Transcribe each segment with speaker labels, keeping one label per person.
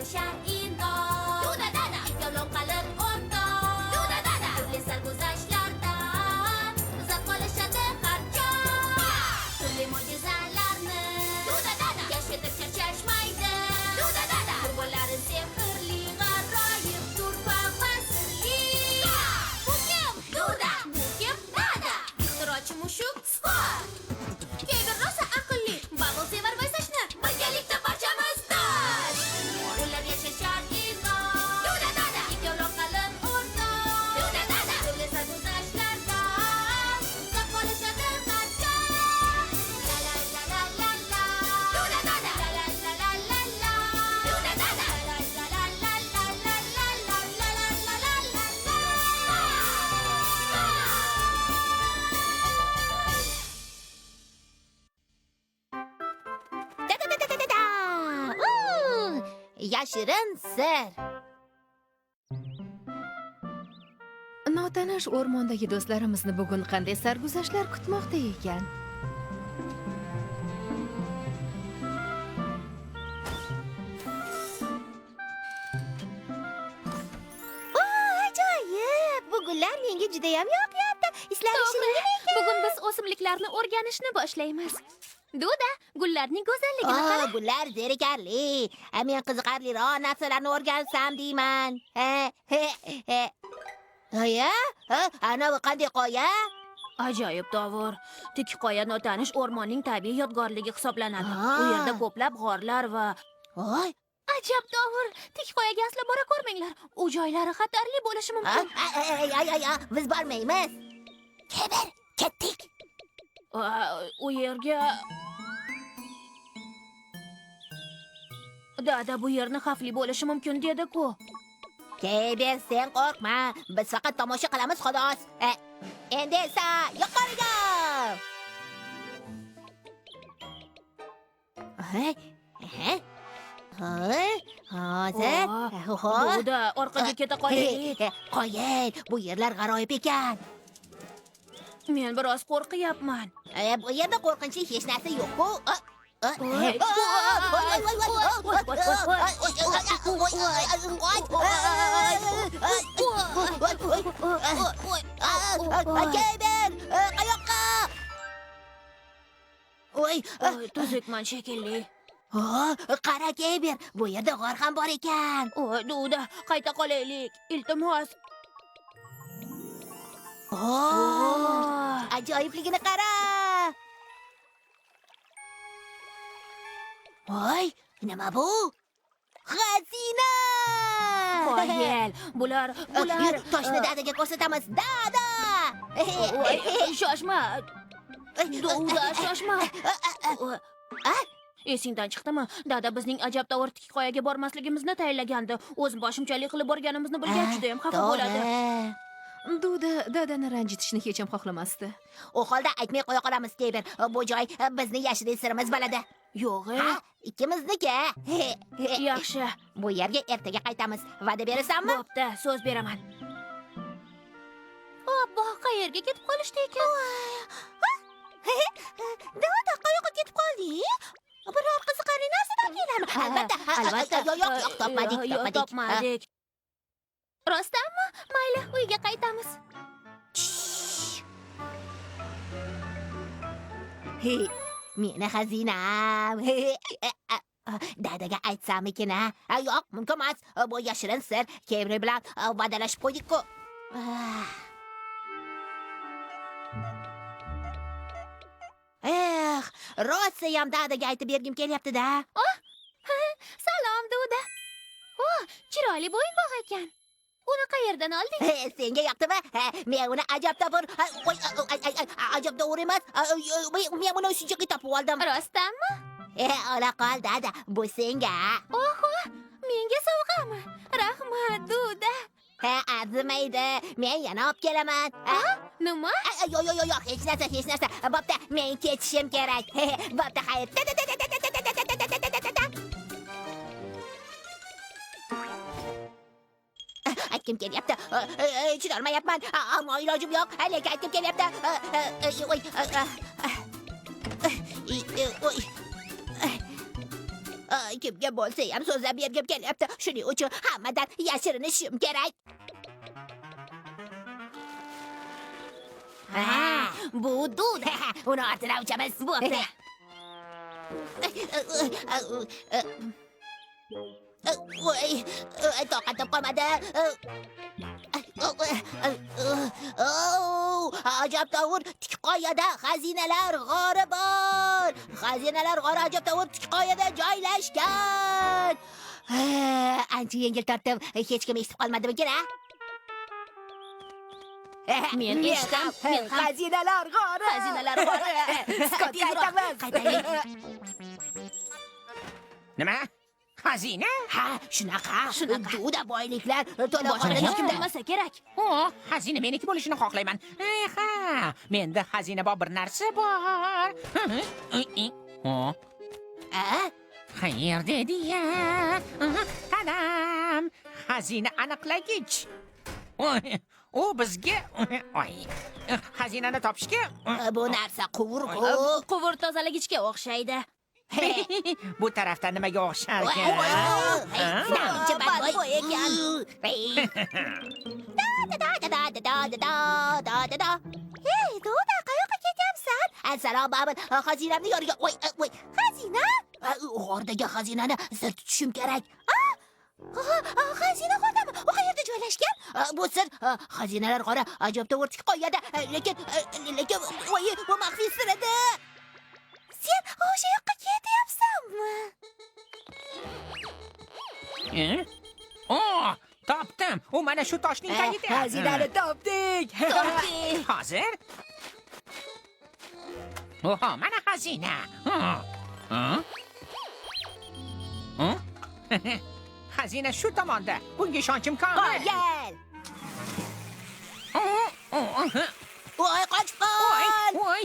Speaker 1: koşar indoor. Duda dada. Yolun kalır orada. Duda dada. Türlü sarguzajlardan uzak oluşadı harca. Türlü mucizelerni Duda dada keşfedikçe şaşmaydı. Duda dada. Turboların sehrli garayip turba ve sırlı. Bu kim? Duda. Bu kim? Dada. İhtiraçı muşuk skor. Kegir rosa akıllı. Bubble sever ve saçlar. Birlikte parçamızdır. Ular yaşar indoor. Duda dada. İlk yolun kalın orada. Duda dada. Türlü sarguzajlardan uzak oluşadı harca. La la la la la la. Duda dada. La la la la la la. Duda dada. La la la la la la la la la la la la la la.
Speaker 2: Da da da da da da da. Yashirin sir.
Speaker 3: Notanish o'rmondagi do'stlarimizni bugun qanday sarguzashtlar kutmoqda ekan?
Speaker 2: Ajoyib. Bu gullar menga juda ham yoqyapti. Islari shirin ekan.
Speaker 4: Bugun biz o'simliklarni o'rganishni boshlaymiz. Duda, gullarning go'zalligini qara.
Speaker 2: Gullar zerikarli. Men qiziqarliroq narsalarni o'rgansam deyman. Aya? Ana bu qanday qoya?
Speaker 4: Ajoyib Dovur. Tik qoya notanish o'rmonning tabiiy yodgorligi hisoblanadi.
Speaker 2: Ah.
Speaker 4: U yerda ko'plab g'orlar va
Speaker 2: Voy.
Speaker 4: ajab Dovur. Tik qoyaga aslo bora ko'rmanglar. U joylari xatarli bo'lishi mumkin.
Speaker 2: Biz bormaymiz. Kebir, ketdik.
Speaker 4: U yerga Dada bu yerni xavfli bo'lishi mumkin dedi-ku.
Speaker 2: Kebir, sen qo'rqma. Biz faqat tomosha qilamiz xolos. Endi esa yuqoriga. Hozir.
Speaker 4: Duda, orqaga keta qolaylik.
Speaker 2: Qo'ying, bu yerlar g'aroyib ekan.
Speaker 4: Men biroz qo'rqyapman.
Speaker 2: Bu yerda qo'rqinchli hech narsa yo'q-ku. Kebir, qayoqqa? Voy,
Speaker 4: Tuzukman shekilli.
Speaker 2: qara Kebir, bu yerda g'or ham bor ekan.
Speaker 4: Duda, qayta qolaylik. Iltimos.
Speaker 2: Ajoyibligini qara. Voy, nima bu? Xazina!
Speaker 4: Qoyil, bular
Speaker 2: Yur, toshni dadaga ko'rsatamiz. Dada!
Speaker 4: Shoshma. Duda, shoshma. Esingdan chiqdimi? Dada bizning ajab Dovur tik qoyaga bormasligimizni tayinlagandi. O'zim boshimchalik qilib borganimizni bilgach juda ham xafa bo'ladi.
Speaker 3: Duda dadani ranjitishni hech ham xohlamasdi.
Speaker 2: U holda aytmay qo'ya qolamiz, Kebir. Bu joy bizni yashirin sirimiz bo'ladi.
Speaker 4: Yo'q,
Speaker 2: Ha, ikkimizniki.
Speaker 4: yaxshi.
Speaker 2: Bu yerga ertaga qaytamiz. Va'da berasanmi?
Speaker 4: Bo'pti, so'z beraman. Obbo, qayerga ketib qolishdi ekan?
Speaker 2: Dada, qayoqqa ketib qolding? Biror qiziqarli narsa topdinglarmi? Albatta. Yo'q,
Speaker 4: Topmadik. Rostdanmi? Mayli, uyga qaytamiz.
Speaker 2: Meni xazinam. Dadaga aytsammikin, ha? Yo'q, mumkin emas. Bu yashirin sir. Kebri bilan va'dalashib qo'ydik-ku. Rosa ham dadaga aytib bergim kelyapti-da.
Speaker 4: Salom, Duda. Chiroyli bo'yinbog' ekan. Uni qayerdan olding?
Speaker 2: Senga yoqdimi? Men uni ajab Dovur. Ajab Dovur emas. Men buni shunchaki topib oldim.
Speaker 4: Rostdanmi?
Speaker 2: Ola qol, dada. Bu senga.
Speaker 4: Oho, menga sovg'ami? Rahmat, Duda.
Speaker 2: Arzimaydi. Men yana olib kelaman.
Speaker 4: Nima?
Speaker 2: Yo'q, hech narsa. Bo'pti, men ketishim kerak. Bo'pti, xayr. Aytgim kelyapti. Chidolmayapman. Ammo ilojim yo'q. Lekin aytgim kelyapti. kimga bo'lsa ham so'zlab bergim kelyapti. Shuning uchun hammadan yashirinishim kerak.
Speaker 4: Bu Duda.
Speaker 2: Uni ortidan uchamiz.
Speaker 4: Bo'pti.
Speaker 2: Voy, toqatim qolmadi. Ajabtovur Tikqoyada xazinalar g'ori bor. Xazinalar g'ori Ajabtovur Tikqoyada joylashgan. Ancha yengil tortdim. Hech kim eshitib qolmadimi kerak?
Speaker 4: Men eshitdim. Men ham
Speaker 2: Xazinalar g'ori.
Speaker 4: xazinalar bor.
Speaker 2: Qaytamiz.
Speaker 4: Qaytaylik.
Speaker 5: Nima? Xazina?
Speaker 2: Ha, shunaqa. Duda boyliklar to'la
Speaker 4: Boshqa hech kim
Speaker 2: qoldi.
Speaker 4: bilmasa kerak.
Speaker 5: Xazina meniki bo'lishini xohlayman. Ha, menda xazina bor bir narsa bor. Qayerda edi-ya? Tadam! Xazina aniqlagich. U bizga xazinani topishga
Speaker 2: Bu narsa quvurg'u.
Speaker 4: Quvur tozalagichga o'xshaydi.
Speaker 5: bu tarafdan nimaga o'xsharkan?
Speaker 2: Badbo'y ekan. Hey, Duda, qayoqqa ketyapsan? Assalom, Babul. Xazinamni yoniga. Voy, xazina? G'ordagi xazinani sir tutishim kerak. Xazina g'ordami? U qayerda joylashgan? Bu sir xazinalar g'ori Ajabtovur Tikqoyada. Lekin voy, bu maxfiy sir edi. Sen o'sha yoqqa ketyapsanmi?
Speaker 5: Topdim. U mana shu toshning tagida.
Speaker 2: Xazinani topdik.
Speaker 5: Hozir? Oho, mana xazina. Xazina shu tomonda. Bunga ishonchim komil.
Speaker 2: Gel. Voy, qochib qol.
Speaker 5: Voy.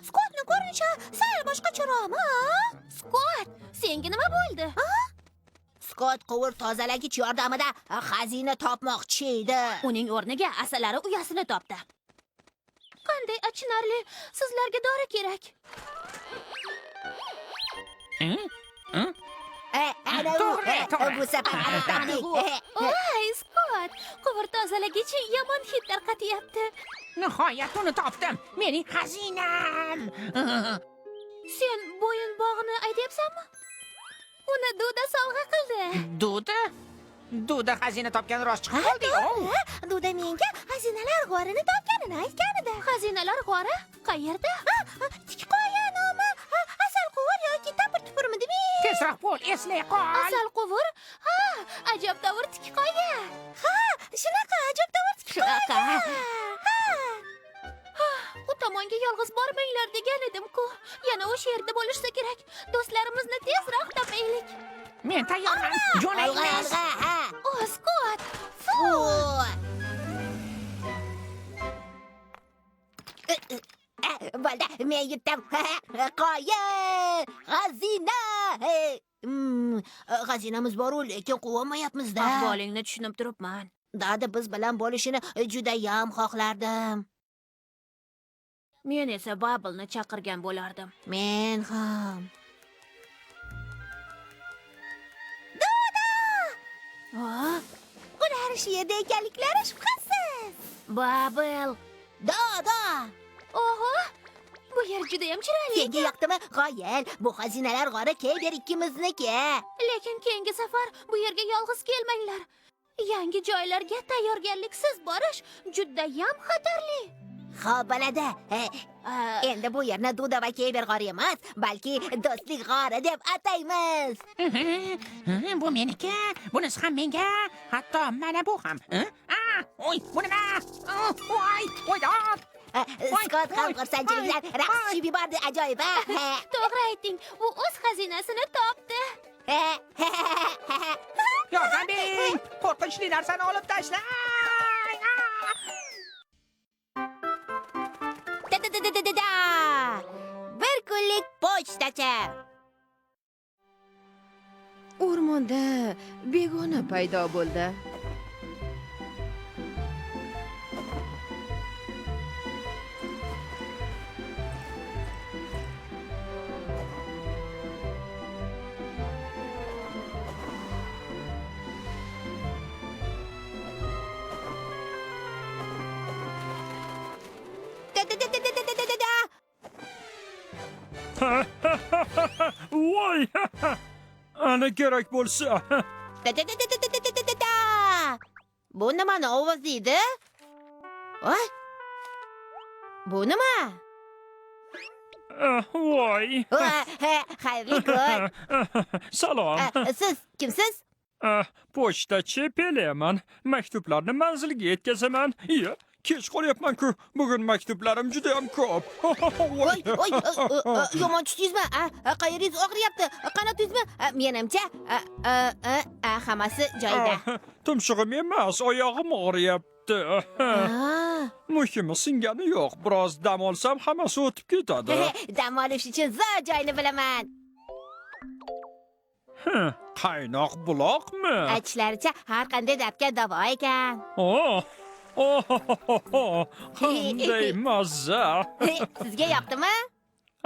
Speaker 2: Skotni ko'rinishi sal boshqacharoqmi?
Speaker 4: Skot, senga nima bo'ldi?
Speaker 2: Skot quvur tozalagich yordamida xazina topmoqchi edi.
Speaker 4: Uning o'rniga asalari uyasini topdi. Qanday achinarli, sizlarga dori kerak.
Speaker 2: Ana
Speaker 5: To'g'ri.
Speaker 2: bu safar aniqladik.
Speaker 4: Voy, Skot, quvur tozalagichi yomon hid tarqatyapti.
Speaker 5: Nihoyat uni topdim. Mening xazinam.
Speaker 4: Sen bo'yin bog'ini aytyapsanmi? Uni Duda sovg'a qildi.
Speaker 5: Duda xazina topgan rost chiqib qoldi.
Speaker 2: Duda menga xazinalar g'orini topganini aytgan edi.
Speaker 4: Xazinalar g'ori qayerda?
Speaker 2: Tikqoya nomi asal quvur yoki tapir tupurmidimi?
Speaker 5: Tezroq bo'l, eslay qol.
Speaker 4: Asal quvur? Ha, Ajabtovur Tikqoya.
Speaker 2: Shunaqa Ajabtovur
Speaker 4: Shunaqa. U tomonga yolg'iz bormanglar degan edim-ku. Yana o'sha yerda bo'lishsa kerak. Do'stlarimizni tezroq topaylik.
Speaker 5: Men tayyorman. Jo'naymiz.
Speaker 4: Skot.
Speaker 2: Bo'ldi, men yutdim. Qoyil! Xazina! Xazinamiz bor-ku, lekin quvonmayapmiz-da.
Speaker 4: Ahvolingni tushunib turibman.
Speaker 2: Dada biz bilan bo'lishini juda ham xohlardim.
Speaker 4: Men esa Babulni chaqirgan bo'lardim.
Speaker 2: Men ham. Ular shu yerda ekanliklari shubhasiz.
Speaker 4: Babul.
Speaker 2: Dada!
Speaker 4: Oho! Bu yer juda ham chiroyli.
Speaker 2: Senga yoqdimi? Qoyil, bu xazinalar g'ori Keyber ikkimizniki.
Speaker 4: Lekin keyingi safar bu yerga yolg'iz kelmanglar. Yangi joylarga tayyorgarliksiz borish juda ham xatarli.
Speaker 2: Xo'p, bo'ladi. Endi bu yerni Duda va Keyber g'ori emas, balki do'stlik g'ori deb ataymiz.
Speaker 5: Bu meniki, bunisi ham menga, hatto mana bu ham. Oy, bu nima? Voy, dod.
Speaker 2: Skot ham xursandchilikdan raqs tushib yubordi, ajoyib.
Speaker 4: To'g'ri ayting, u o'z xazinasini topdi.
Speaker 5: Yordam bering, qo'rqinchli narsani olib tashlang.
Speaker 2: Bir kunlik pochtachi.
Speaker 3: O'rmonda begona paydo bo'ldi.
Speaker 6: Voy! Ana kerak bo'lsa.
Speaker 2: Bu nimani ovozi edi? Voy. Bu nima?
Speaker 6: Voy!
Speaker 2: Xayrli kun.
Speaker 6: Salom.
Speaker 2: Siz kimsiz?
Speaker 6: Pochtachi Peleman. Maktublarni manzilga yetkazaman. Iya, kech qolyapman-ku. Bugun maktublarim juda ham ko'p.
Speaker 2: Voy, yomon tushdingizmi? Qayeringiz og'riyapti? Qanotingizmi? Menimcha, hammasi joyida.
Speaker 6: Tumshug'im emas, oyog'im og'riyapti. Muhimi singani yo'q. Biroz dam olsam hammasi o'tib ketadi.
Speaker 2: Dam olish uchun zo'r joyni bilaman.
Speaker 6: Qaynoq buloqmi?
Speaker 2: Aytishlaricha har qanday dardga davo ekan.
Speaker 6: Qanday mazza.
Speaker 2: Sizga yoqdimi?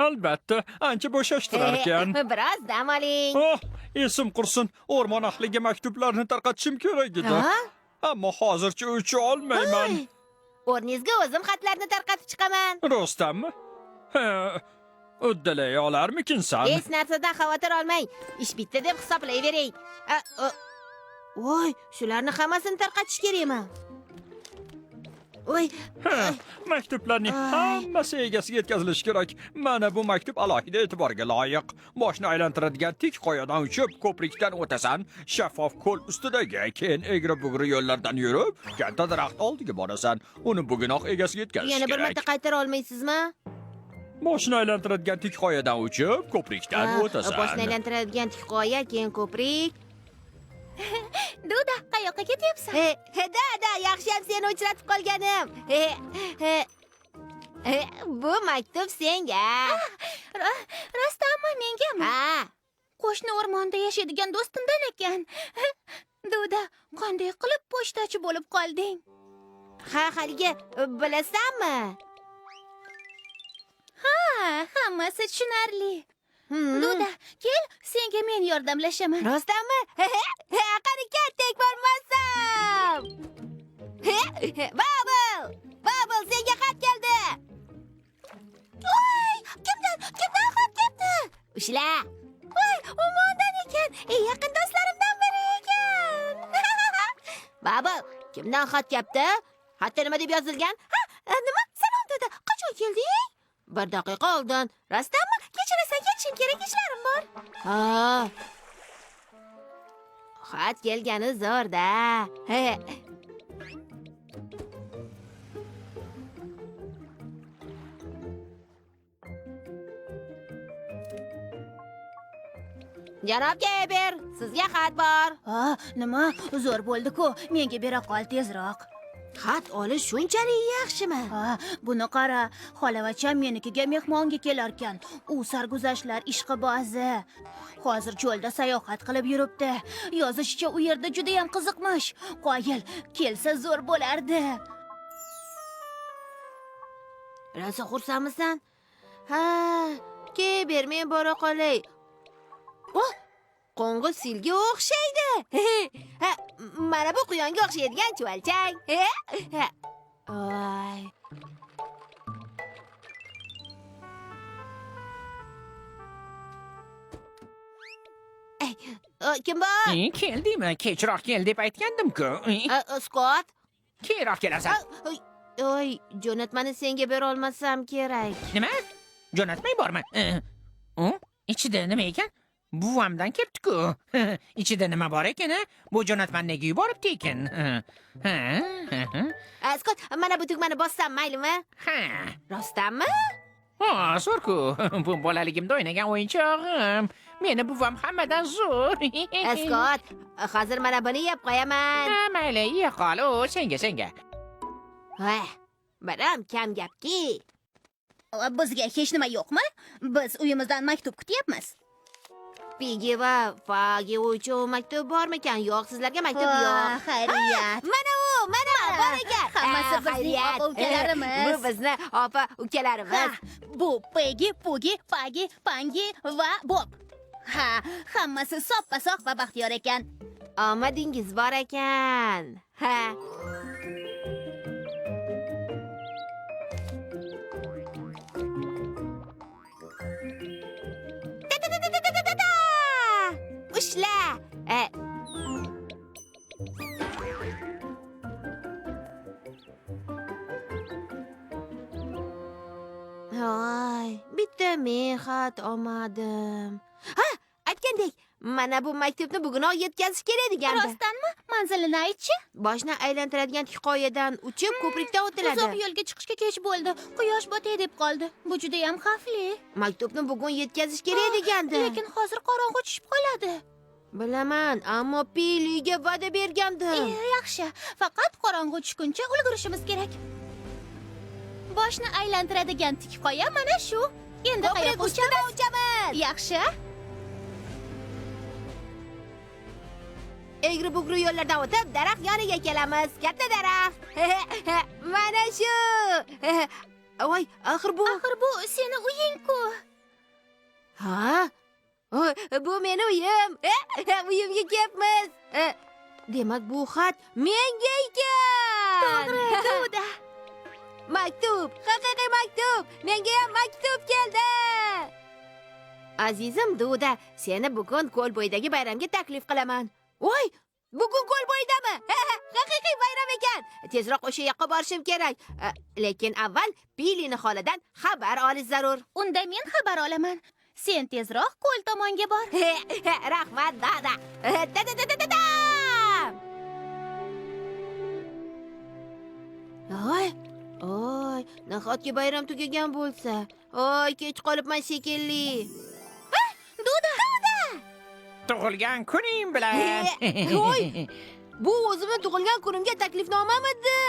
Speaker 6: Albatta, ancha bo'shashtirar ekan.
Speaker 2: Biroz dam oling.
Speaker 6: Esim qursin, o'rmon ahliga maktublarni tarqatishim kerak edi. Ammo hozircha o'cha olmayman.
Speaker 2: O'rningizga o'zim xatlarni tarqatib chiqaman.
Speaker 6: Rostdanmi? Uddalay olarmikinsan?
Speaker 2: Hech narsadan xavotir olmang. Ish bitdi deb hisoblayvering. Voy, shularni hammasini tarqatish kerakmi? Voy,
Speaker 6: Maktublarning hammasi egasiga yetkazilishi kerak. Mana bu maktub alohida e'tiborga loyiq. Boshni aylantiradigan tik qoyadan uchib, ko'prikdan o'tasan, shaffof ko'l ustidagi, keyin egri-bugri yo'llardan yurib, katta daraxt oldiga borasan. Uni bugunoq egasiga yetkazish
Speaker 2: yana bir
Speaker 6: kerak.
Speaker 2: marta qaytara olmaysizmi?
Speaker 6: Boshni aylantiradigan tik qoyadan uchib, ko'prikdan o'tasan.
Speaker 2: Boshni aylantiradigan tik qoya, keyin ko'prik.
Speaker 4: Duda, qayoqqa ketyapsan?
Speaker 2: Da, yaxshiyam seni uchratib qolganim. Bu maktub senga.
Speaker 4: Rostdanmi, mengami?
Speaker 2: Ha.
Speaker 4: Qo'shni o'rmonda yashaydigan do'stimdan ekan. Duda, qanday qilib pochtachi bo'lib qolding?
Speaker 2: Ha, haligi bilasanmi?
Speaker 4: Ha, hammasi tushunarli. Duda, kel, senga men yordamlashaman.
Speaker 2: Rostdanmi? Qani ketdik bo'lmasam. Bubble, senga xat keldi. Voy, kimdan xat keldi? Ushla. Voy, umondan ekan. Yaqin do'stlarimdan biri ekan. Bubble, kimdan xat keldi? Xatda nima deb yozilgan? Nima? Salom Duda, qachon kelding? 1 daqiqa oldin. Rostdanmi? Kechirasan, ketishim kerak, ishlarim bor. Xat kelgani zo'rda. Janob Geber, sizga xat bor.
Speaker 4: Nima? Zo'r bo'ldi-ku. Menga bera qol tezroq.
Speaker 2: Xat olish shunchalik yaxshimi?
Speaker 4: Buni qara. Xolavacham menikiga mehmonga kelar ekan. U sarguzashtlar ishqibozi. Hozir cho'lda sayohat qilib yuribdi. Yozishicha u yerda juda ham qiziqmish. Qoyil, kelsa zo'r bo'lardi.
Speaker 2: Rosa xursandmisan? Ha, Geber, men bora qolay. Qo'ng'iz silga o'xshaydi. Mana bu quyonga o'xshaydigan chuvalchang. Voy. Kim bor?
Speaker 5: Keldingmi? Kechroq kel deb aytgandim-ku.
Speaker 2: Scott.
Speaker 5: Keyinroq kelasan.
Speaker 2: Oy, jo'natmani senga bera olmasam kerak.
Speaker 5: Nima? Jo'natmay bormi? Ichida nima ekan? Buvamdan kelibdi-ku. Ichida nima bor ekan? Bu jo'natmani nega yuboribdi ekan?
Speaker 2: Scott, mana bu tugmani bossam maylimi?
Speaker 5: Ha.
Speaker 2: Rostdanmi?
Speaker 5: Zo'r-ku. Bu bolaligimda o'ynagan o'yinchog'im. Meni buvam hammadan zo'r.
Speaker 2: Scott, hozir mana buni yeb qo'yaman.
Speaker 5: Mayli, ye qol, senga.
Speaker 2: Biram kam gapki.
Speaker 4: Bizga hech nima yo'qmi? Biz uyimizdan maktub kutyapmiz.
Speaker 2: Piggy va Fagi uchun maktub bormikan? Yo'q, sizlarga maktub yo'q.
Speaker 4: Xayriyat.
Speaker 2: Mana bor ekan.
Speaker 4: Hammasi bizning opa-ukalarimiz.
Speaker 2: Bu bizni opa-ukalarimiz.
Speaker 4: Bu Peggy, Pugi, Fagi, Pangi va Bob. Hammasi soppa-sog' va baxtiyor ekan.
Speaker 2: Omadingiz bor ekan. men xat olmadim. Ha, aytgandek, mana bu maktubni bugunoq yetkazish kerak degandi.
Speaker 4: Rostdanmi? Manzilini aytchi.
Speaker 2: Boshni aylantiradigan hikoyadan uchib ko'prikdan o'tiladi.
Speaker 4: Uzoq yo'lga chiqishga kech bo'ldi. Quyosh botay deb qoldi. Bu juda ham xavfli.
Speaker 2: Maktubni bugun yetkazish kerak degandi.
Speaker 4: Lekin hozir qorong'u tushib qoladi.
Speaker 2: Bilaman, ammo Piliga va'da bergandim.
Speaker 4: Yaxshi. Faqat qorong'u tushguncha ulgurishimiz kerak. Boshni aylantiradigan tik qoya mana shu. Endi
Speaker 2: Ko'prik
Speaker 4: qayoqqa
Speaker 2: ustida
Speaker 4: uchamiz?
Speaker 2: uchamiz.
Speaker 4: Yaxshi.
Speaker 2: Egri-bugri yo'llardan o'tib, daraxt yoniga kelamiz. Katta daraxt. Mana shu. Voy, axir bu.
Speaker 4: Axir bu seni uying-ku.
Speaker 2: Ha? Bu meni uyim. Uyimga kelibmiz. Demak, bu xat menga ekan.
Speaker 4: To'g'ri, Duda.
Speaker 2: Maktub, haqiqiy maktub. Menga ham maktub keldi. Azizim Duda, seni bugun ko'l bo'yidagi bayramga taklif qilaman. Voy, bugun ko'l bo'yidami? Haqiqiy bayram ekan. Tezroq o'sha yoqqa borishim kerak. Lekin avval Pilini holidan xabar olish zarur.
Speaker 4: Unda men xabar olaman. Sen tezroq ko'l tomonga bor.
Speaker 2: Rahmat, Dada. Da-da-da-da-da. Oy, nahotki bayram tugagan bo'lsa. Oy, kech qolibman shekilli.
Speaker 4: Duda.
Speaker 5: Tug'ilgan kuning bilan.
Speaker 2: Voy, bu o'zimni tug'ilgan kunimga taklifnomamidi?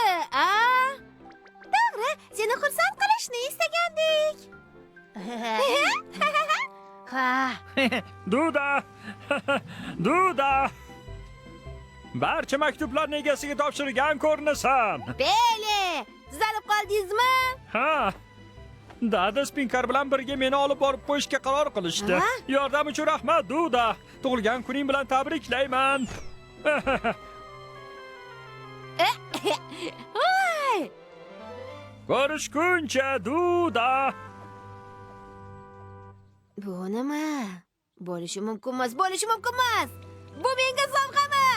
Speaker 2: To'g'ri, seni xursand qilishni istagandik.
Speaker 4: Ha.
Speaker 6: Duda! Duda! Barcha maktublarni egasiga topshirgan ko'rinasan.
Speaker 2: Beli, tuzalib qoldingizmi?
Speaker 6: Ha. Dada Spinkar bilan birga meni olib borib qo'yishga qaror qilishdi.
Speaker 2: Ha?
Speaker 6: Yordam uchun rahmat, Duda. Tug'ilgan kuning bilan tabriklayman.
Speaker 2: Voy!
Speaker 6: Ko'rishguncha, Duda.
Speaker 2: Bu nima? Bo'lishi mumkin emas, bo'lishi mumkin emas. Bu menga sovg'ami?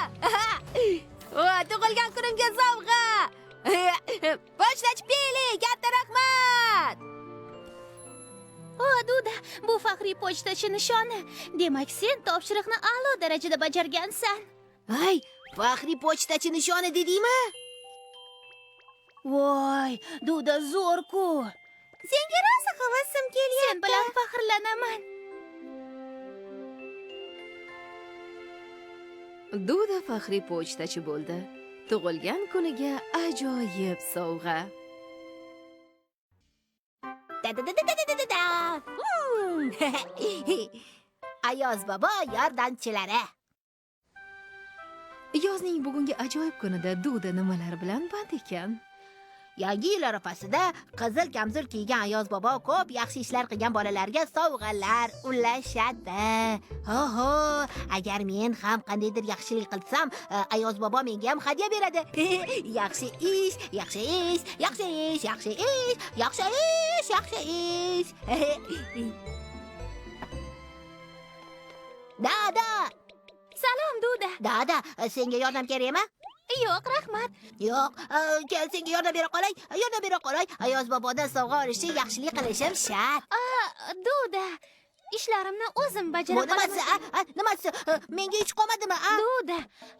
Speaker 2: Tug'ilgan kunimga sovg'a. Boshlash Pili, katta rahmat.
Speaker 4: O, Duda, bu faxriy pochtachi nishoni. Demak, sen topshiriqni a'lo darajada bajargansan.
Speaker 2: Ay, faxriy pochtachi nishoni dedingmi?
Speaker 4: Voy, Duda zo'r-ku.
Speaker 2: Senga rosa havasim kelyapti.
Speaker 4: Sen bilan faxrlanaman.
Speaker 3: Duda faxriy pochtachi bo'ldi. Tug'ilgan kuniga ajoyib sovg'a.
Speaker 2: Da-da-da-da-da-da-da. Ayoz bobo yordamchilari.
Speaker 3: Yozning bugungi ajoyib kunida Duda nimalar bilan band ekan?
Speaker 2: Yangi yil arafasida qizil kamzul kiygan Ayoz bobo ko'p yaxshi ishlar qilgan bolalarga sovg'alar ulashadi. Oho, agar men ham qandaydir yaxshilik qilsam, Ayoz bobo menga ham hadya beradi. Yaxshi ish, yaxshi ish, yaxshi ish, yaxshi ish, yaxshi ish, yaxshi ish. Dada,
Speaker 4: Salom, Duda.
Speaker 2: Dada, senga yordam kerakmi?
Speaker 4: Yo'q, rahmat.
Speaker 2: Yo'q, kel senga yordam bera qolay. Yordam bera qolay. Ayoz bobodan sovg'a olishni yaxshilik qilishim shart.
Speaker 4: Duda, ishlarimni o'zim
Speaker 2: Bu
Speaker 4: bajara
Speaker 2: nimasi?
Speaker 4: qolaman.
Speaker 2: Nimasi? Menga hech qolmadimi?
Speaker 4: Duda,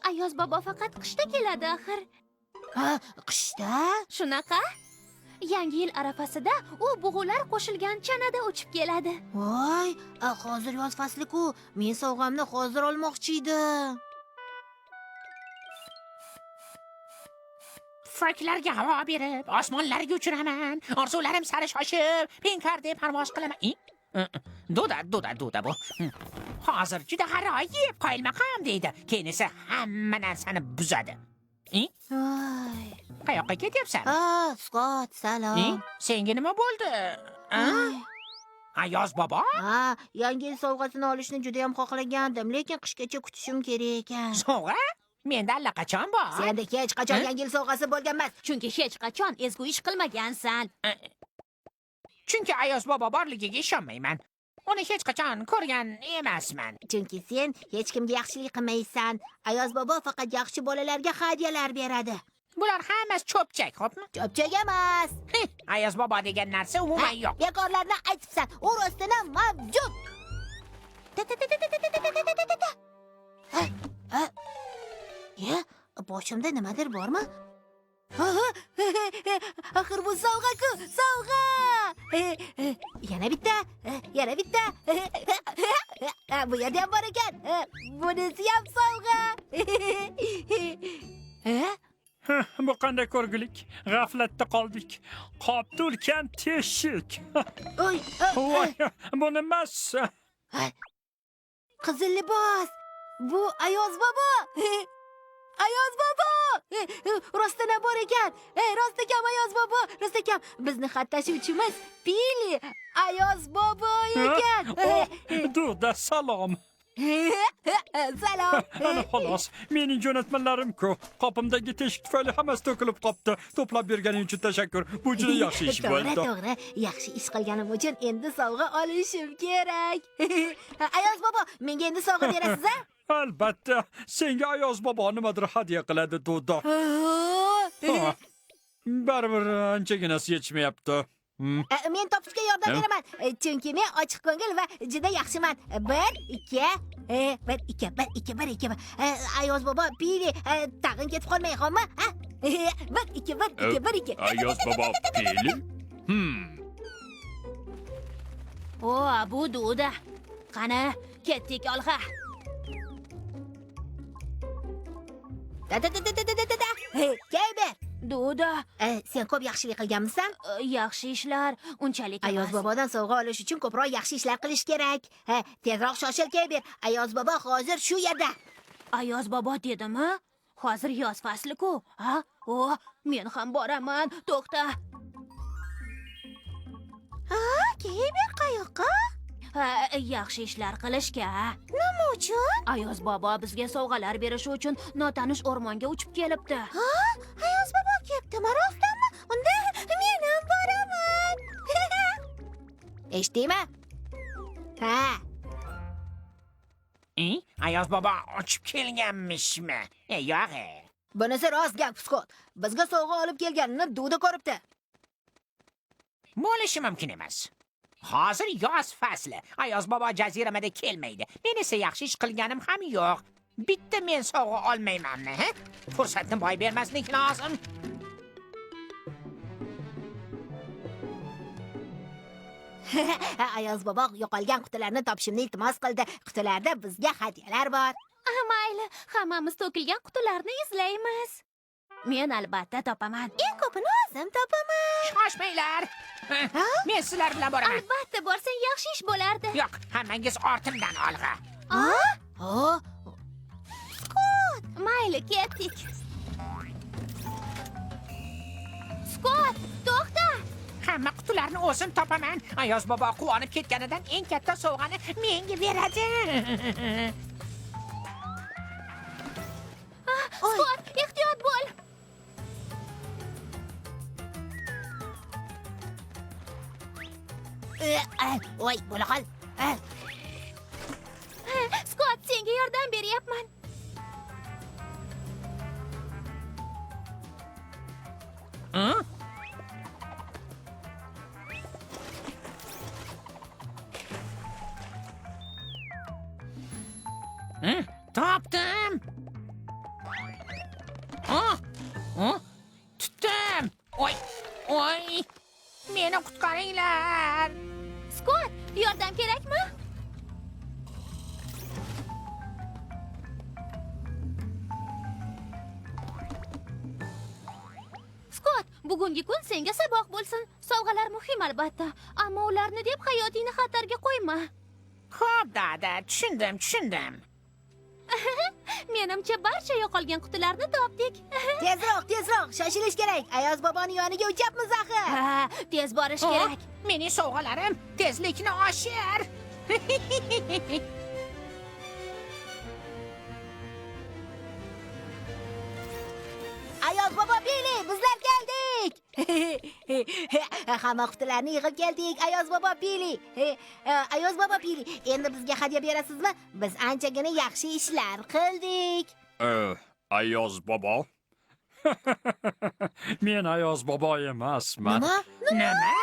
Speaker 4: Ayoz bobo faqat qishda keladi axir.
Speaker 2: Qishda?
Speaker 4: Shunaqa? Yangi yil arafasida u bug'ular qo'shilgan chanada uchib keladi.
Speaker 2: Voy, hozir yoz fasli-ku. Men sovg'amni hozir olmoqchi edim.
Speaker 5: Pufaklarga havo berib, osmonlarga uchiraman. Orzularim sari shoshib, pinkardek parvoz qilaman. Duda bu. Hozir juda g'aroyib qoyilmaqom deydi. Keyin esa hamma narsani buzadi.
Speaker 2: Voy.
Speaker 5: Qayoqqa ketyapsan?
Speaker 2: Scott, salom.
Speaker 5: Senga nima bo'ldi? Ayoz bobo?
Speaker 2: Yangi yil sovg'asini olishni juda ham xohlagandim, lekin qishgacha kutishim kerak ekan.
Speaker 5: Sovg'a? Menda allaqachon bor.
Speaker 2: Senda hech qachon yangi yil sovg'asi bo'lgan emas.
Speaker 4: Chunki hech qachon ezgu ish qilmagansan.
Speaker 5: Chunki Ayoz bobo borligiga ishonmayman. Uni hech qachon ko'rgan emasman.
Speaker 2: Chunki sen hech kimga yaxshilik qilmaysan. Ayoz bobo faqat yaxshi bolalarga hadyalar beradi.
Speaker 5: Bular hammasi cho'pchak, xo'pmi?
Speaker 2: Cho'pchak emas.
Speaker 5: Ayoz bobo degan narsa umuman yo'q.
Speaker 2: Bekorlarni aytibsan. U rostina mavjud. Ya, boshimda nimadir bormi? Axir bu sovg'a-ku, sovg'a! Yana bitta, yana bitta. Bu yerda ham bor ekan. Bunisi ham sovg'a.
Speaker 6: Bu qanday ko'rgulik? G'aflatda qoldik. Qopdi ulkan teshik.
Speaker 2: Oy,
Speaker 6: Voy, bu nimasi?
Speaker 2: qizil libos. Bu Ayoz bobo. Ayoz bobo! Rostana bor ekan. Rostakam Ayoz bobo, rostakam. Bizni xat tashuvchimiz Pili Ayoz bobo ekan.
Speaker 6: Duda, salom.
Speaker 2: Salom.
Speaker 6: Ana xolos, mening jo'natmalarim-ku. Qopimdagi teshik tufayli hammasi to'kilib qopti. To'plab berganing uchun tashakkur. Bu juda yaxshi ish bo'ldi.
Speaker 2: To'g'ri. Yaxshi ish qilganim uchun endi sovg'a olishim kerak. Ayoz bobo, menga endi sovg'a berasiz-a?
Speaker 6: Albatta, senga Ayoz bobo nimadir hadya qiladi, Duda. Baribir anchaginasi yetishmayapti.
Speaker 2: Men topishga yordam beraman. Chunki men ochiq ko'ngil va juda yaxshiman. 1 2 Ayoz bobo, Pili, tag'in ketib qolmang-xonmi? 1 2
Speaker 6: Ayoz bobo, Pili?
Speaker 4: O, bu Duda. Qani, ketdik olg'a.
Speaker 2: Kayber.
Speaker 4: Duda,
Speaker 2: Sen ko'p yaxshilik qilganmisan?
Speaker 4: yaxshi ishlar unchalik
Speaker 2: Ayoz
Speaker 4: emas.
Speaker 2: bobodan sovg'a olish uchun ko'proq yaxshi ishlar qilish kerak. Tezroq shoshil Kayber. Ayoz bobo hozir shu yerda.
Speaker 4: Ayoz bobo dedimi? Hozir yoz fasli-ku. Ha? O, men ham boraman. To'xta.
Speaker 2: Kayber qayoqqa?
Speaker 4: Yaxshi ishlar qilishga.
Speaker 2: Nima uchun?
Speaker 4: Ayoz bobo bizga sovg'alar berish uchun notanish o'rmonga uchib kelibdi.
Speaker 2: Ayoz bobo ketdimi, rostdanmi? Unda men ham boraman. Eshitdingmi? Ha.
Speaker 5: Ayoz bobo ochib kelganmishmi? Yo'q.
Speaker 2: Bunisi rost gap, Scott. Bizga sovg'a olib kelganini Duda ko'ribdi.
Speaker 5: Bo'lishi mumkin emas. Hozir yoz fasli. Ayoz bobo jaziramada kelmaydi. Men esa yaxshi ish qilganim ham yo'q. Bitta men sovg'a olmaymanmi, ha? Fursatni boy bermaslik lozim.
Speaker 2: Ayoz bobo yo'qolgan qutilarni topishimni iltimos qildi. Qutilarda bizga hadyalar bor.
Speaker 4: Mayli, hammamiz to'kilgan qutilarni izlaymiz. Men albatta topaman.
Speaker 2: Eng ko'pini o'zim topaman.
Speaker 5: Shoshmanglar. Men sizlar bilan boraman.
Speaker 4: Albatta borsang yaxshi ish bo'lardi.
Speaker 5: Yo'q, hammangiz ortimdan olg'a.
Speaker 4: Mayli, ketdik. Scott, to'xta.
Speaker 5: Hamma qutilarni o'zim topaman. Ayoz bobo quvonib ketganidan eng katta sovg'ani menga beradi.
Speaker 4: Scott, ehtiyot bo'l.
Speaker 2: Voy, bo'la qol.
Speaker 4: Scott, senga yordam beryapman.
Speaker 5: Topdim. Tutdim. Oy. Meni qutqaringlar.
Speaker 4: Scott, yordam kerakmi? Scott, bugungi kun senga saboq bo'lsin. Sovg'alar muhim albatta, ammo ularni deb hayotingni xatarga qo'yma.
Speaker 5: Xo'p, dada, tushundim.
Speaker 4: Menimcha barcha yo'qolgan qutilarni topdik.
Speaker 2: Tezroq, shoshilish kerak. Ayoz boboning yoniga uchapmiz axir.
Speaker 4: Tez borish kerak.
Speaker 5: Mening sovg'alarim tezlikni oshir.
Speaker 2: Ayoz bobo, Pili, bizlar keldik. Hamma qutilarni yig'ib keldik. Ayoz bobo, Pili. Ayoz bobo, Pili, endi bizga hadya berasizmi? Biz anchagina yaxshi ishlar qildik.
Speaker 6: Ayoz bobo. Men Ayoz bobo emasman.
Speaker 5: Nima?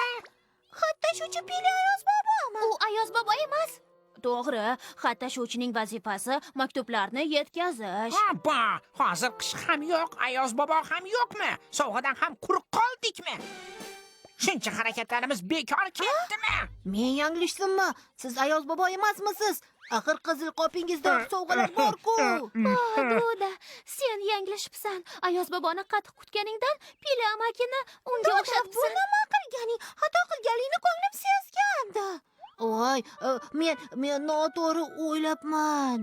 Speaker 4: Xattashuvchi Pili Ayoz bobomi? U Ayoz bobo emas. To'g'ri, xattashuvchining vazifasi maktublarni yetkazish.
Speaker 5: Abba, hozir qish ham yo'q, Ayoz bobo ham yo'qmi? Sovg'adan ham quruq qoldikmi? Shuncha harakatlarimiz bekor ketdimi?
Speaker 2: Men yanglishsinmi? Siz Ayoz bobo emasmisiz? Axir qizil qopingizda sovg'alar bor-ku.
Speaker 4: Duda, sen yanglishibsan. Ayoz boboni qattiq kutganingdan Pili amakini unga o'xshatibsan. Bu nima qilganing? Xato qilganingni ko'nglim sezgandi.
Speaker 2: Voy, men noto'g'ri o'ylabman.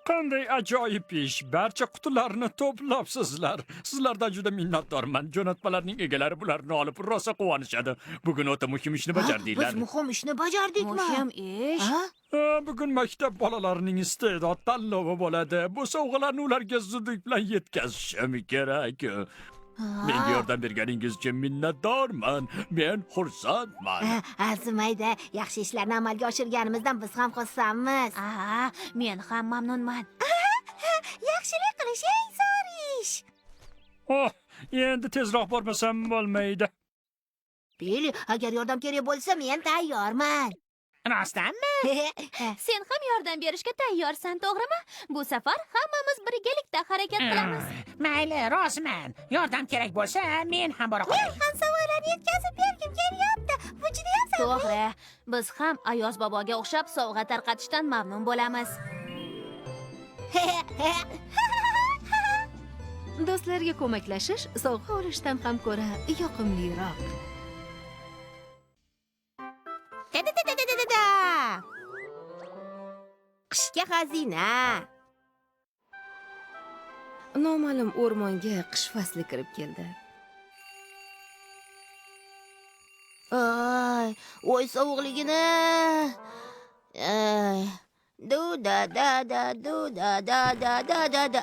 Speaker 6: Qanday ajoyib ish. Barcha qutilarni to'plabsizlar. Sizlardan juda minnatdorman. Jo'natmalarning egalari bularni olib rosa quvonishadi. Bugun o'ta muhim ishni bajardinglar.
Speaker 2: Biz muhim ishni bajardikmi?
Speaker 4: Muhim ish.
Speaker 2: Ha?
Speaker 6: Bugun maktab bolalarining iste'dod tanlovi bo'ladi. Bu sovg'alarni ularga zudlik bilan yetkazishim kerak. Menga yordam berganingiz uchun minnatdorman. Men xursandman.
Speaker 2: Arzimaydi. Yaxshi ishlarni amalga oshirganimizdan biz ham xursandmiz.
Speaker 4: Men ham mamnunman.
Speaker 2: Yaxshilik qilish eng zo'r ish.
Speaker 6: Oh, endi tezroq bormasam bo'lmaydi.
Speaker 2: Pili, agar yordam kerak bo'lsa, men tayyorman.
Speaker 5: Rostdanmi?
Speaker 4: Sen ham yordam berishga tayyorsan, to'g'rimi? Bu safar hammamiz birgalikda harakat qilamiz.
Speaker 5: Mayli, roziman. Yordam kerak bo'lsa, men ham bora qolay.
Speaker 2: Ham savollarni yetkazib bergim kelyapti. Bu juda ham
Speaker 4: To'g'ri, biz ham Ayoz boboga o'xshab sovg'a tarqatishdan mamnun bo'lamiz.
Speaker 3: Do'stlarga ko'maklashish sovg'a olishdan ham ko'ra yoqimliroq.
Speaker 2: Qishga xazina.
Speaker 3: Noma'lum o'rmonga qish fasli kirib keldi.
Speaker 2: Voy sovuqligini. Duda da da duda da da da da da.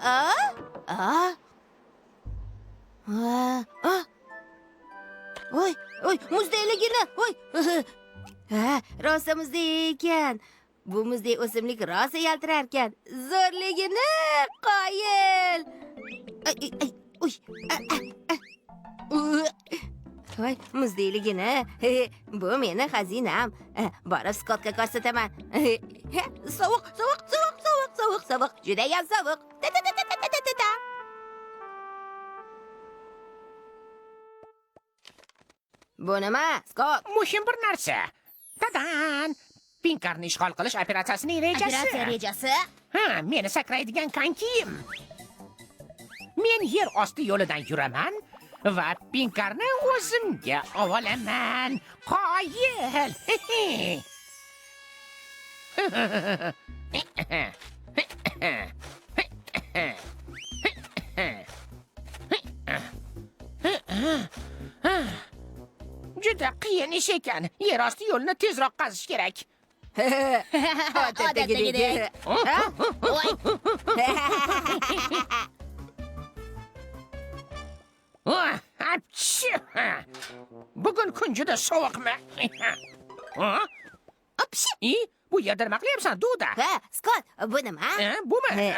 Speaker 2: Voy, muzdekligini. Voy. Rosa muzdek ekan. Bu muzdek o'simlik rosa yaltirar ekan. Zo'rligini qoyil. Uy. Voy, muzdekligini. Bu meni xazinam. Borib Skotga ko'rsataman. Sovuq. Judayam sovuq. Bu nima, Skot?
Speaker 5: Muhim bir narsa. Tadan! Pinkarni ishg'ol qilish operatsiyasining rejasi.
Speaker 4: Operatsiya rejasi?
Speaker 5: Ha, meni sakraydigan konkiyim. Men yer osti yo'lidan yuraman va Pinkarni o'zimga olaman. Qoyil! Juda qiyin ish ekan. Yer osti yo'lini tezroq qazish kerak.
Speaker 2: Odatdagidek.
Speaker 5: Apchi! Bugun kun juda sovuqmi? Bu yerda nima qilyapsan, Duda?
Speaker 2: Skot, bu nima?
Speaker 5: Bumi?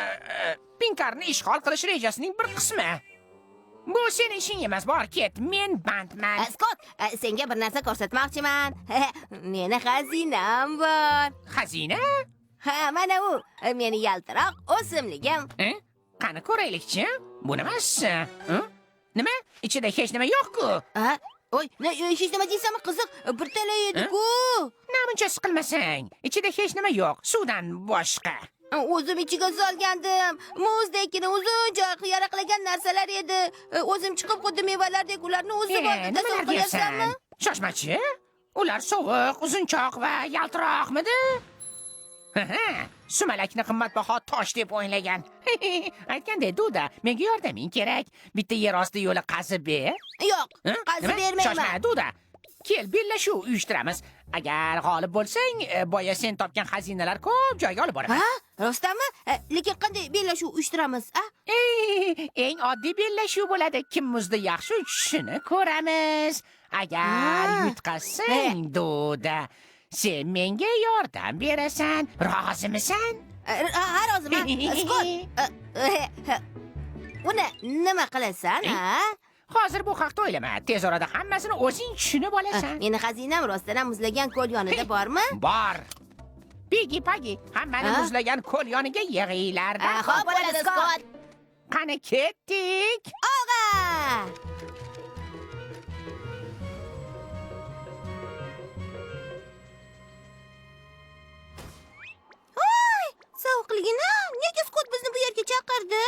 Speaker 5: Pinkarni ishg'ol qilish rejasining bir qismi. Bu sening ishing emas, bor ket. Men bandman.
Speaker 2: Skot, senga bir narsa ko'rsatmoqchiman. Meni xazinam bor.
Speaker 5: Xazina?
Speaker 2: Ha, mana u. Meni yaltiroq o'simligim.
Speaker 5: Qani ko'raylikchi. Bu nimasi? Nima? Ichida hech nima yo'q-ku.
Speaker 2: Oy, hech nima deysanmi, qiziq? Bir tala edi-ku.
Speaker 5: Namuncha siqilmasang. Ichida hech nima yo'q, suvdan boshqa.
Speaker 2: O'zim ichiga solgandim. Muzdekini uzuncha yaraqlagan narsalar edi. O'zim chiqib xuddi mevalardek ularni o'zim oldim.
Speaker 5: Nimalar deyapsan? Shoshmachi? Ular sovuq, uzunchoq va yaltiroqmidi? Sumalakni qimmatbaho tosh deb o'ylagan. Aytgandek, Duda, menga yordaming kerak. Bitta yer osti yo'li qazib ber.
Speaker 2: Yo'q, qazib bermayman.
Speaker 5: Shoshma, Duda. Kel, bellashuv uyushtiramiz. Agar g'olib bo'lsang, boya sen topgan xazinalar ko'p joyga olib boraman.
Speaker 2: Rostdanmi? Lekin qanday bellashuv uyushtiramiz,
Speaker 5: Eng oddiy bellashuv bo'ladi. Kim muzda yaxshi uchishini ko'ramiz. Agar yutqazsang, Duda, sen menga yordam berasan. Rozimisan?
Speaker 2: Ha, roziman. Skot. uni nima qilasan, ha?
Speaker 5: Hozir bu haqda o'ylama. Tez orada hammasini o'zing tushunib olasan.
Speaker 2: Meni xazinam rostdan ham muzlagan ko'l yonida bormi?
Speaker 5: Bor. Piggy Paggy, hammani
Speaker 2: Ha?
Speaker 5: muzlagan ko'l yoniga yig'inglar.
Speaker 2: Xo'p bo'ladi, Skot.
Speaker 5: Qani ketdik.
Speaker 2: Og'a! Voy, sovuqligini nega Skot bizni bu yerga chaqirdi?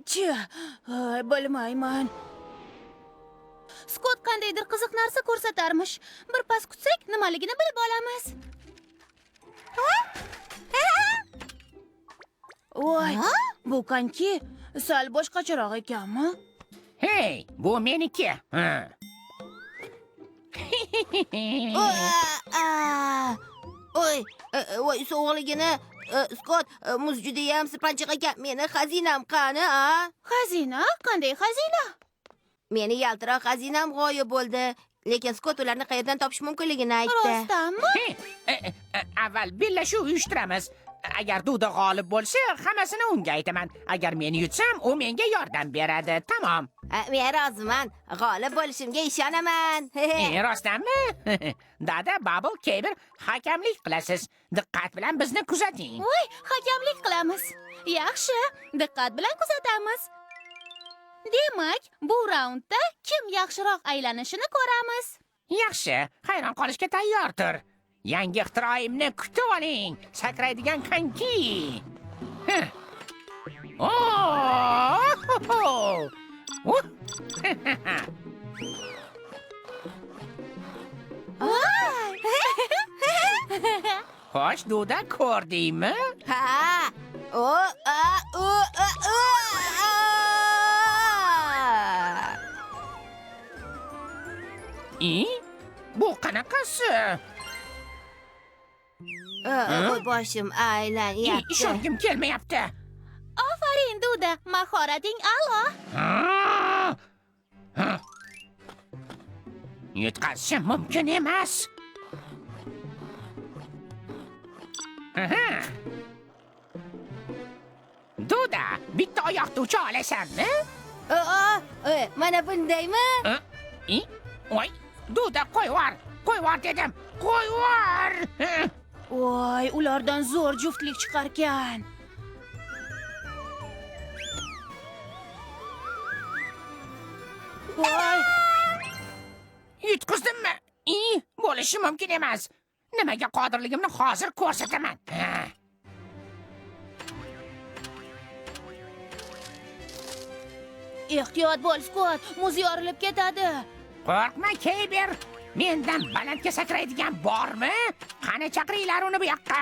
Speaker 4: Chi, bilmayman. Skot qandaydir qiziq narsa ko'rsatarmish. Bir pas kutsak, nimaligini bilib olamiz. Voy,
Speaker 2: Ha?
Speaker 4: bu qanki sal boshqacharoq ekanmi?
Speaker 5: Hey, bu meniki. Ha.
Speaker 2: Oy, voy sovuqligini Skot, muz judayam sirpanchiq ekan. Meni xazinam qani, a?
Speaker 4: Xazina? Qanday xazina?
Speaker 2: Meni yaltiroq xazinam g'oyib bo'ldi. Lekin Skot ularni qayerdan topish mumkinligini aytdi.
Speaker 4: Rostdanmi?
Speaker 5: Avval bellashuv uyushtiramiz. Agar Duda g'olib bo'lsa, hammasini unga aytaman. Agar men yutsam, u menga yordam beradi. Tamom.
Speaker 2: Men roziman. G'olib bo'lishimga ishonaman.
Speaker 5: Rostdanmi? Dada, Bubble, Keber, hakamlik qilasiz. Diqqat bilan bizni kuzating.
Speaker 4: Voy, hakamlik qilamiz. Yaxshi, diqqat bilan kuzatamiz. Demak, bu raundda kim yaxshiroq aylanishini ko'ramiz.
Speaker 5: Yaxshi, hayron qolishga tayyordir. Yangi ixtiroimni kutib oling. Sakraydigan konki. Xo'sh, Duda, ko'rdingmi?
Speaker 2: Ha! O, a, u, a, u.
Speaker 5: Bu qanaqasi?
Speaker 2: Voy, boshim aylanyapti.
Speaker 5: Ishongim kelmayapti.
Speaker 4: Afarin Duda, mahorating a'lo.
Speaker 5: Yutqazishim mumkin emas. Duda, bitta oyoqda ucha olasanmi?
Speaker 2: Mana bundaymi?
Speaker 5: Voy, Duda, qo'yvor. Qo'yvor dedim. Qo'yvor.
Speaker 4: Voy, ulardan zo'r juftlik chiqarkan. Voy,
Speaker 5: Yutqizdimmi? Bo'lishi mumkin emas. Nimaga qodirligimni hozir ko'rsataman.
Speaker 4: ehtiyot bo'l, Skot, muz yorilib ketadi.
Speaker 5: Qo'rqma, Keber. Mendan balandga sakraydigan bormi? Qani chaqiringlar uni bu yoqqa.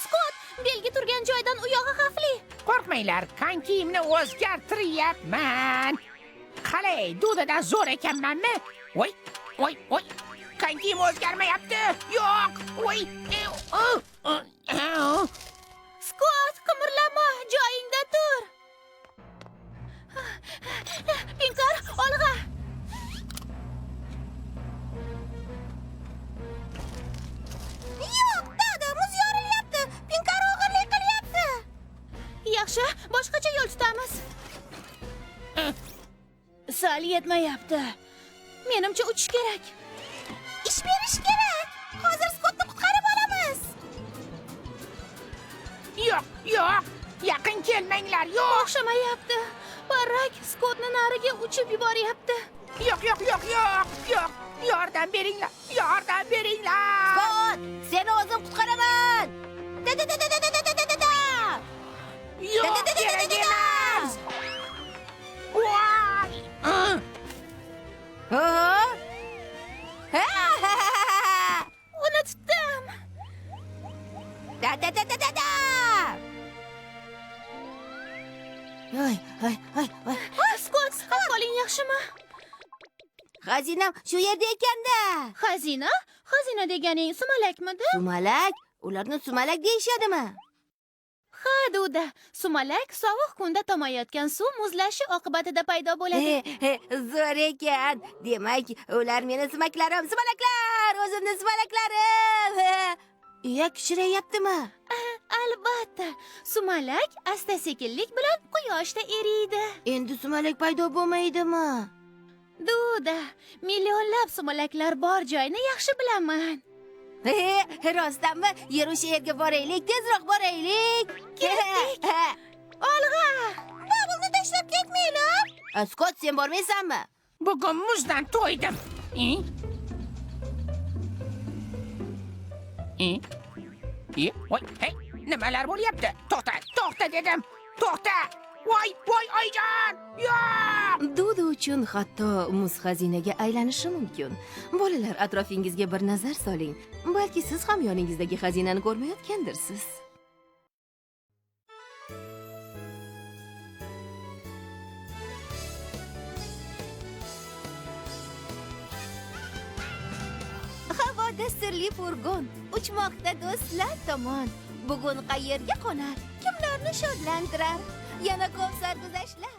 Speaker 4: Skot, belgi turgan joydan u yog'i xavfli.
Speaker 5: Qo'rqmanglar, konkiyimni o'zgartiryapman. Qalay, Dudadan zo'r ekanmanmi? Voy, voy, voy. Konkiyim o'zgarmayapti. Yo'q. Voy.
Speaker 4: Skot, qimirlama, joyingda tur. Pinkar, olg'a.
Speaker 2: Yo'q, dada, muz yorilyapti. Pinkar o'g'irlik qilyapti.
Speaker 4: Yaxshi, boshqacha yo'l tutamiz. Sal yetmayapti. Menimcha uchish kerak.
Speaker 2: Ish berish kerak. Hozir Skotni qutqarib olamiz.
Speaker 5: Yo'q, yo'q. Yaqin kelmanglar, yo'q.
Speaker 4: O'xshamayapti. Parrak Skotni nariga uchib yuboryapti.
Speaker 5: Yo'q, yo'q, yo'q, yo'q, yo'q. Yordam beringlar. Yordam beringlar.
Speaker 2: Skot, seni o'zim qutqaraman.
Speaker 5: Yo'q, kerak emas. Voy!
Speaker 4: Uni tutdim.
Speaker 2: Da. Voy.
Speaker 4: Skot, ahvoling yaxshimi?
Speaker 2: Xazinam shu yerda ekanda.
Speaker 4: Xazina? Xazina deganing sumalakmidi?
Speaker 2: Sumalak? Ularni sumalak deyishadimi?
Speaker 4: Ha, Duda. Sumalak sovuq kunda tomayotgan suv muzlashi oqibatida paydo bo'ladi.
Speaker 2: Zo'r ekan. Demak, ular meni sumaklarim, sumalaklar, o'zimni sumalaklarim.
Speaker 4: iya kichrayaptimi? Albatta. Sumalak asta-sekinlik bilan quyoshda eriydi. Endi sumalak paydo bo'lmaydimi? Duda, millionlab sumalaklar bor joyni yaxshi bilaman.
Speaker 2: Rostdanmi? Yer o'sha yerga boraylik, tezroq boraylik.
Speaker 4: Ketdik. Olg'a! Bobulni tashlab ketmanglar.
Speaker 2: Skot, sen bormaysanmi?
Speaker 5: Bugun muzdan to'ydim. Voy, hey, nimalar bo'lyapti? To'xta dedim. To'xta! Voy, oyijon! Yo!
Speaker 3: Dudu uchun hatto muz xazinaga aylanishi mumkin. Bolalar, atrofingizga bir nazar soling. Balki siz ham yoningizdagi xazinani ko'rmayotgandirsiz.
Speaker 4: Havoda sirli furgon uchmoqda do'stlar tomon. Bugun qayerga qo'nar? Kimlarni shodlantirar? Yana ko'p sarguzashtlar.